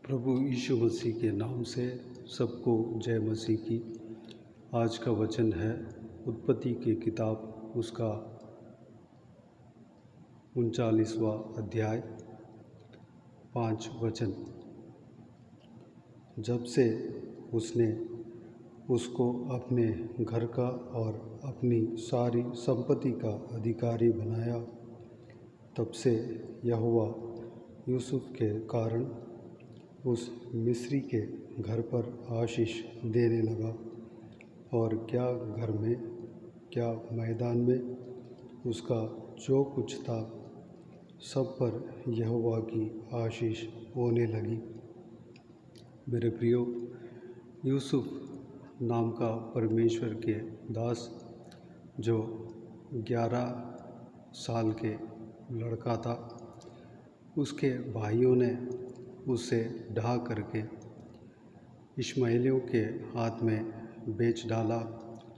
प्रभु यीशु मसीह के नाम से सबको जय मसीह की। आज का वचन है उत्पत्ति की किताब, उसका 39वां अध्याय, 5 वचन। जब से उसने उसको अपने घर का और अपनी सारी संपत्ति का अधिकारी बनाया, तब से यहोवा यूसुफ के कारण उस मिस्री के घर पर आशीष देने लगा। और क्या घर में क्या मैदान में उसका जो कुछ था, सब पर यहोवा की आशीष होने लगी। मेरे प्रियो, यूसुफ नाम का परमेश्वर के दास, जो 11 साल के लड़का था, उसके भाइयों ने उसे ढा करके इश्माएलियों के हाथ में बेच डाला,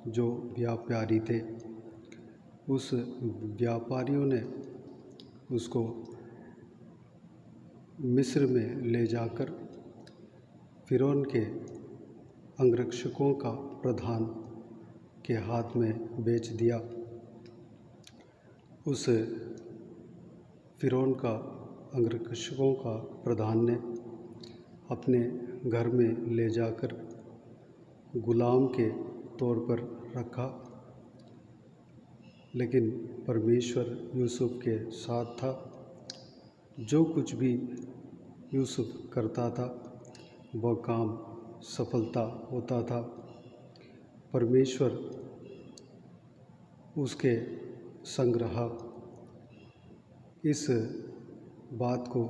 जो व्यापारी थे। उस व्यापारियों ने उसको मिस्र में ले जाकर फ़िरौन के अंगरक्षकों का प्रधान के हाथ में बेच दिया। उस फ़िरौन का अंगरक्षकों का प्रधान ने अपने घर में ले जाकर गुलाम के तौर पर रखा, लेकिन परमेश्वर यूसुफ के साथ था। जो कुछ भी यूसुफ करता था, वह काम सफलता होता था। परमेश्वर उसके संग रहा। इस बात को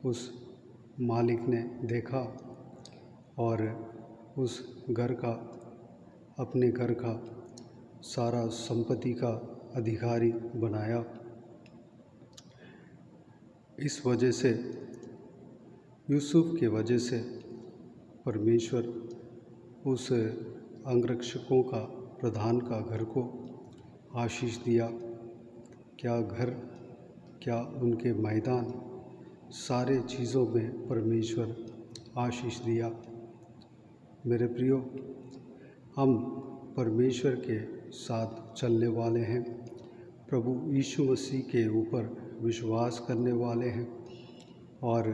उस मालिक ने देखा और उस घर का, अपने घर का सारा संपत्ति का अधिकारी बनाया। इस वजह से, यूसुफ के वजह से परमेश्वर उस अंगरक्षकों का प्रधान का घर को आशीष दिया। क्या घर, क्या उनके मैदान, सारे चीज़ों में परमेश्वर आशीष दिया। मेरे प्रियो, हम परमेश्वर के साथ चलने वाले हैं, प्रभु यीशु मसीह के ऊपर विश्वास करने वाले हैं और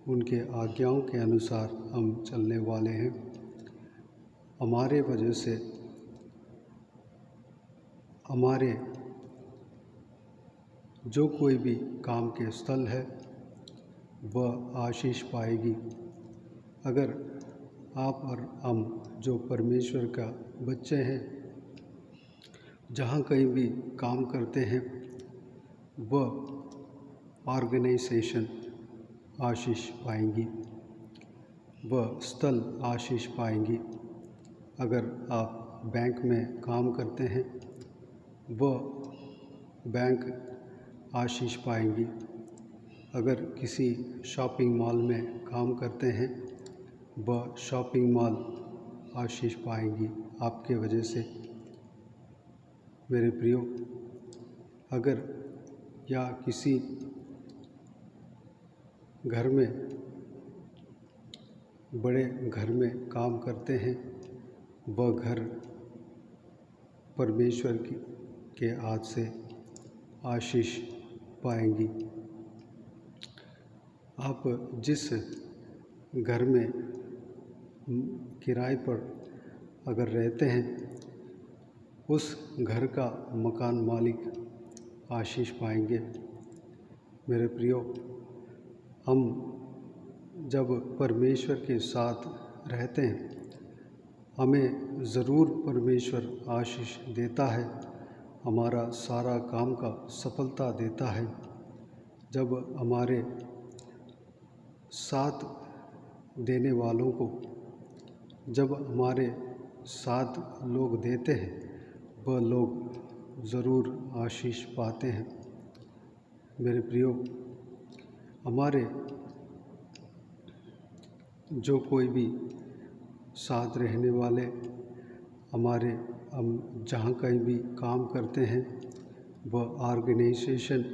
उनके आज्ञाओं के अनुसार हम चलने वाले हैं। हमारे वजह से हमारे जो कोई भी काम के स्थल है, वह आशीष पाएगी। अगर आप और हम जो परमेश्वर का बच्चे हैं, जहाँ कहीं भी काम करते हैं, वह ऑर्गेनाइजेशन आशीष पाएंगी, वह स्थल आशीष पाएंगी। अगर आप बैंक में काम करते हैं, वह बैंक आशीष पाएंगी। अगर किसी शॉपिंग मॉल में काम करते हैं, वह शॉपिंग मॉल आशीष पाएंगी आपके वजह से। मेरे प्रियो, अगर या किसी घर में, बड़े घर में काम करते हैं, वह घर परमेश्वर के हाथ से आशीष पाएंगी। आप जिस घर में किराए पर अगर रहते हैं, उस घर का मकान मालिक आशीष पाएंगे। मेरे प्रियो, हम जब परमेश्वर के साथ रहते हैं, हमें ज़रूर परमेश्वर आशीष देता है, हमारा सारा काम का सफलता देता है। जब हमारे साथ देने वालों को, जब हमारे साथ लोग देते हैं, वह लोग ज़रूर आशीष पाते हैं। मेरे प्रियो, हमारे जो कोई भी साथ रहने वाले, हमारे, हम जहाँ कहीं भी काम करते हैं, वह ऑर्गेनाइजेशन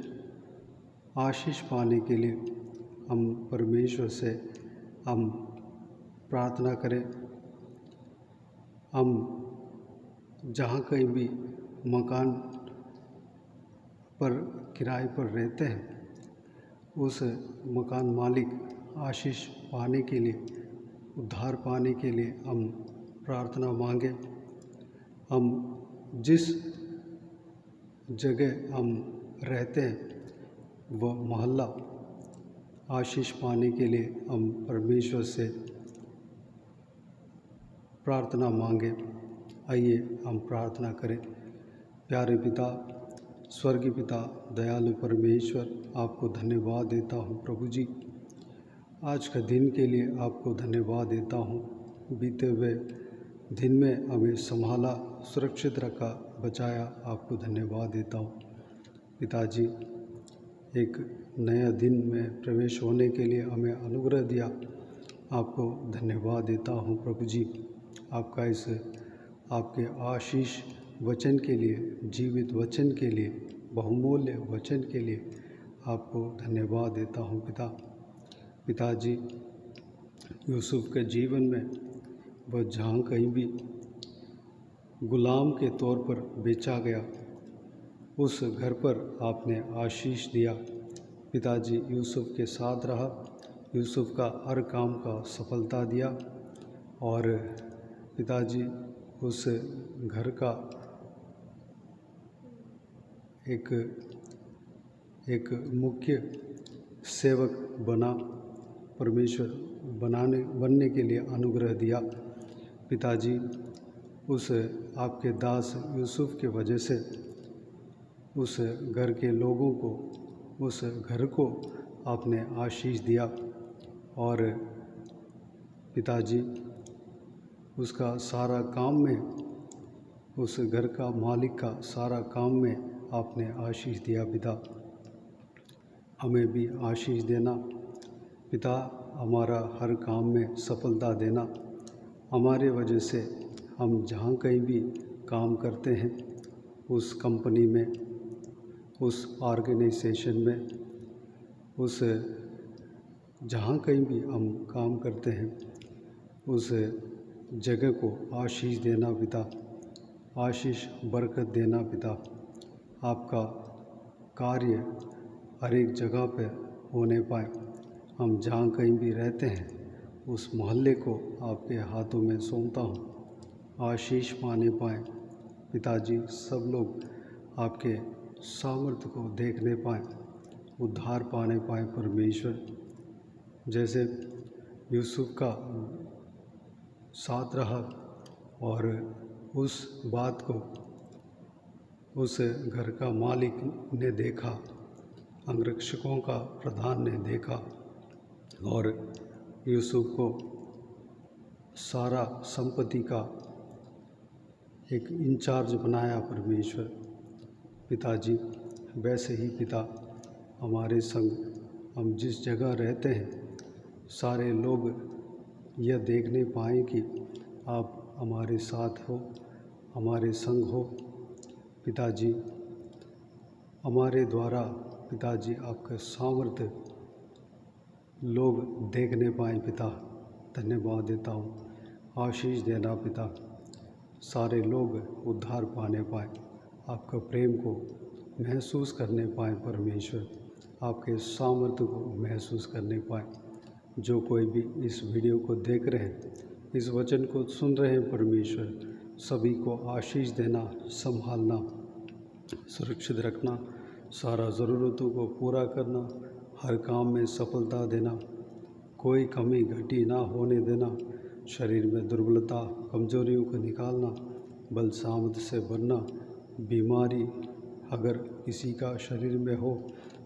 आशीष पाने के लिए हम परमेश्वर से हम प्रार्थना करें। हम जहाँ कहीं भी मकान पर किराए पर रहते हैं, उस मकान मालिक आशीष पाने के लिए, उद्धार पाने के लिए हम प्रार्थना मांगें। हम जिस जगह हम रहते हैं वह मोहल्ला आशीष पाने के लिए हम परमेश्वर से प्रार्थना मांगें। आइए हम प्रार्थना करें। प्यारे पिता, स्वर्गीय पिता, दयालु परमेश्वर, आपको धन्यवाद देता हूँ प्रभु जी। आज का दिन के लिए आपको धन्यवाद देता हूँ। बीते हुए दिन में हमें संभाला, सुरक्षित रखा, बचाया, आपको धन्यवाद देता हूँ पिताजी। एक नया दिन में प्रवेश होने के लिए हमें अनुग्रह दिया, आपको धन्यवाद देता हूँ प्रभु जी। आपका इस आपके आशीष वचन के लिए, जीवित वचन के लिए, बहुमूल्य वचन के लिए आपको धन्यवाद देता हूँ पिताजी। यूसुफ के जीवन में वह जहाँ कहीं भी गुलाम के तौर पर बेचा गया, उस घर पर आपने आशीष दिया पिताजी। यूसुफ के साथ रहा, यूसुफ का हर काम का सफलता दिया और पिताजी उस घर का एक मुख्य सेवक बना, परमेश्वर बनने के लिए अनुग्रह दिया पिताजी। उस आपके दास यूसुफ के वजह से उस घर के लोगों को, उस घर को आपने आशीष दिया और पिताजी उसका सारा काम में, उस घर का मालिक का सारा काम में आपने आशीष दिया पिता। हमें भी आशीष देना पिता, हमारा हर काम में सफलता देना। हमारे वजह से हम जहाँ कहीं भी काम करते हैं, उस कंपनी में, उस ऑर्गेनाइजेशन में, उस जहाँ कहीं भी हम काम करते हैं, उस जगह को आशीष देना पिता, आशीष बरकत देना पिता। आपका कार्य हर एक जगह पर होने पाए। हम जहाँ कहीं भी रहते हैं, उस मोहल्ले को आपके हाथों में सौंपता हूँ। आशीष पाने पाएँ पिताजी, सब लोग आपके सामर्थ्य को देखने पाएँ, उद्धार पाने पाएँ परमेश्वर। जैसे यूसुफ का साथ रहा और उस बात को उस घर का मालिक ने देखा, अंगरक्षकों का प्रधान ने देखा और यूसुफ को सारा संपत्ति का एक इंचार्ज बनाया परमेश्वर पिताजी। वैसे ही पिता हमारे संग, हम जिस जगह रहते हैं, सारे लोग यह देखने पाएँ कि आप हमारे साथ हो, हमारे संग हो पिताजी। हमारे द्वारा पिताजी आपका सामर्थ्य लोग देखने पाएँ पिता। धन्यवाद देता हूँ। आशीष देना पिता, सारे लोग उद्धार पाने पाएँ, आपका प्रेम को महसूस करने पाएँ परमेश्वर, आपके सामर्थ्य को महसूस करने पाएँ। जो कोई भी इस वीडियो को देख रहे हैं, इस वचन को सुन रहे हैं परमेश्वर, सभी को आशीष देना, संभालना, सुरक्षित रखना, सारा ज़रूरतों को पूरा करना, हर काम में सफलता देना, कोई कमी घटी ना होने देना, शरीर में दुर्बलता, कमजोरियों को निकालना, बल सामर्थ्य से भरना। बीमारी अगर किसी का शरीर में हो,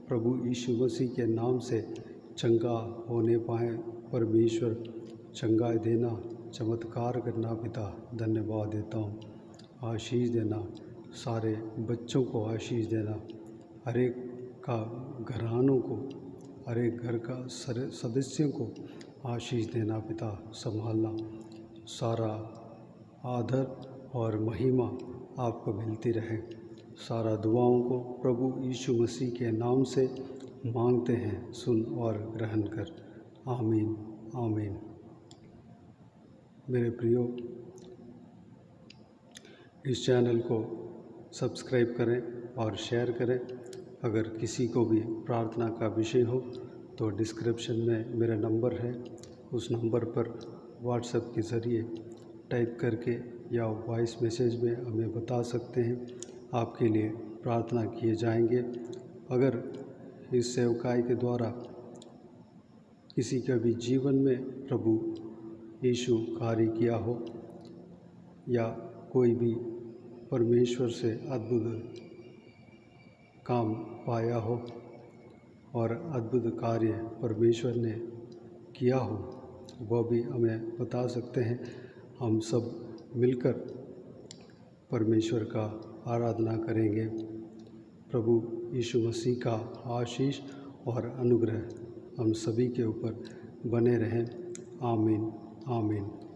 प्रभु यीशु मसीह के नाम से चंगा होने पाए परमेश्वर, चंगाई देना, चमत्कार करना पिता। धन्यवाद देता हूँ। आशीष देना, सारे बच्चों को आशीष देना, हर एक का घरानों को, हर एक घर का सदस्यों को आशीष देना पिता। संभालना, सारा आदर और महिमा आपको मिलती रहे। सारा दुआओं को प्रभु यीशु मसीह के नाम से मांगते हैं, सुन और ग्रहण कर। आमीन, आमीन। मेरे प्रियो, इस चैनल को सब्सक्राइब करें और शेयर करें। अगर किसी को भी प्रार्थना का विषय हो तो डिस्क्रिप्शन में मेरा नंबर है, उस नंबर पर व्हाट्सएप के ज़रिए टाइप करके या वॉइस मैसेज में हमें बता सकते हैं। आपके लिए प्रार्थना किए जाएंगे। अगर इस सेवकाई के द्वारा किसी का भी जीवन में प्रभु यीशु कार्य किया हो या कोई भी परमेश्वर से अद्भुत काम पाया हो और अद्भुत कार्य परमेश्वर ने किया हो, वह भी हमें बता सकते हैं। हम सब मिलकर परमेश्वर का आराधना करेंगे। प्रभु यीशु मसीह का आशीष और अनुग्रह हम सभी के ऊपर बने रहें। आमीन आमीन।